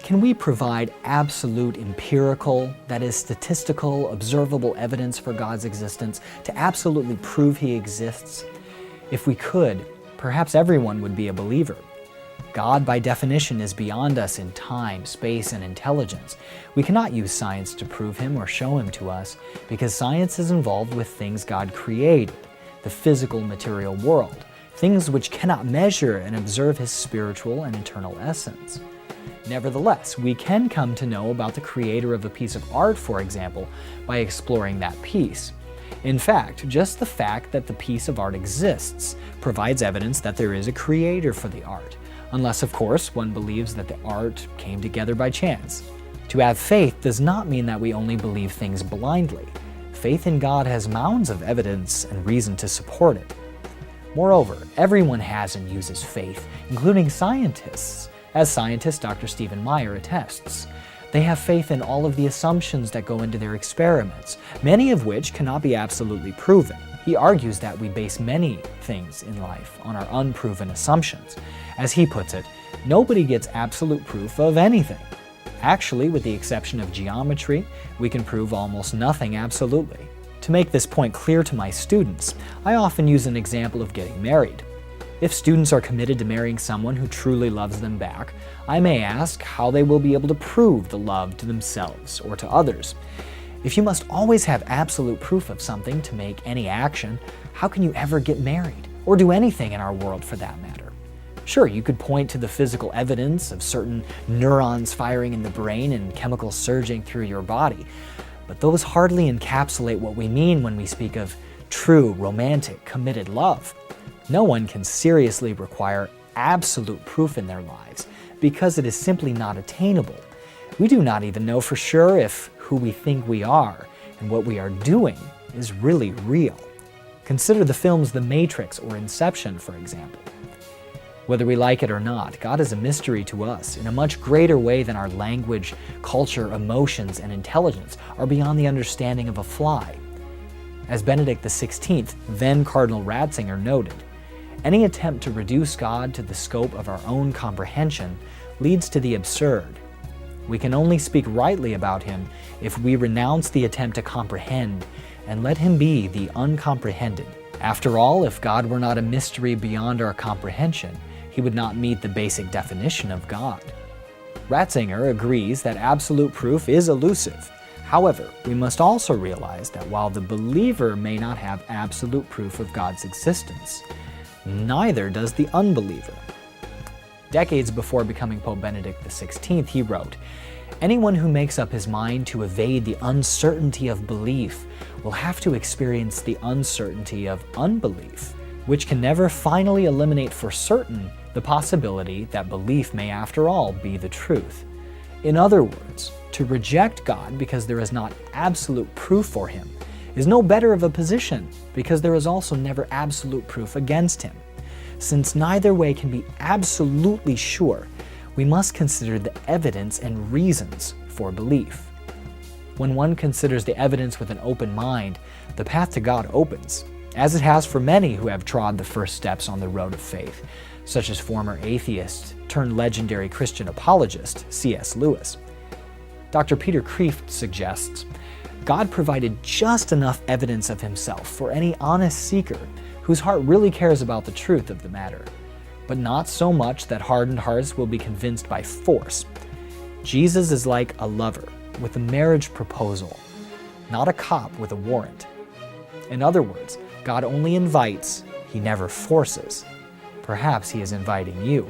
Can we provide absolute empirical, that is statistical, observable evidence for God's existence to absolutely prove He exists? If we could, perhaps everyone would be a believer. God, by definition, is beyond us in time, space, and intelligence. We cannot use science to prove Him or show Him to us, because science is involved with things God created, the physical material world, things which cannot measure and observe His spiritual and eternal essence. Nevertheless, we can come to know about the creator of a piece of art, for example, by exploring that piece. In fact, just the fact that the piece of art exists provides evidence that there is a creator for the art, unless, of course, one believes that the art came together by chance. To have faith does not mean that we only believe things blindly. Faith in God has mounds of evidence and reason to support it. Moreover, everyone has and uses faith, including scientists, as scientist Dr. Stephen Meyer attests. They have faith in all of the assumptions that go into their experiments, many of which cannot be absolutely proven. He argues that we base many things in life on our unproven assumptions. As he puts it, nobody gets absolute proof of anything. Actually, with the exception of geometry, we can prove almost nothing absolutely. To make this point clear to my students, I often use an example of getting married. If students are committed to marrying someone who truly loves them back, I may ask how they will be able to prove the love to themselves or to others. If you must always have absolute proof of something to make any action, how can you ever get married, or do anything in our world for that matter? Sure, you could point to the physical evidence of certain neurons firing in the brain and chemicals surging through your body, but those hardly encapsulate what we mean when we speak of true, romantic, committed love. No one can seriously require absolute proof in their lives because it is simply not attainable. We do not even know for sure if who we think we are and what we are doing is really real. Consider the films The Matrix or Inception, for example. Whether we like it or not, God is a mystery to us in a much greater way than our language, culture, emotions, and intelligence are beyond the understanding of a fly. As Benedict XVI, then Cardinal Ratzinger, noted, any attempt to reduce God to the scope of our own comprehension leads to the absurd. We can only speak rightly about Him if we renounce the attempt to comprehend and let Him be the uncomprehended. After all, if God were not a mystery beyond our comprehension, He would not meet the basic definition of God. Ratzinger agrees that absolute proof is elusive. However, we must also realize that while the believer may not have absolute proof of God's existence, neither does the unbeliever. Decades before becoming Pope Benedict XVI, he wrote, "Anyone who makes up his mind to evade the uncertainty of belief will have to experience the uncertainty of unbelief, which can never finally eliminate for certain the possibility that belief may after all be the truth." In other words, to reject God because there is not absolute proof for Him is no better of a position because there is also never absolute proof against Him. Since neither way can be absolutely sure, we must consider the evidence and reasons for belief. When one considers the evidence with an open mind, the path to God opens, as it has for many who have trod the first steps on the road of faith, such as former atheist turned legendary Christian apologist C.S. Lewis. Dr. Peter Kreeft suggests, God provided just enough evidence of Himself for any honest seeker whose heart really cares about the truth of the matter, but not so much that hardened hearts will be convinced by force. Jesus is like a lover with a marriage proposal, not a cop with a warrant. In other words, God only invites, He never forces. Perhaps He is inviting you.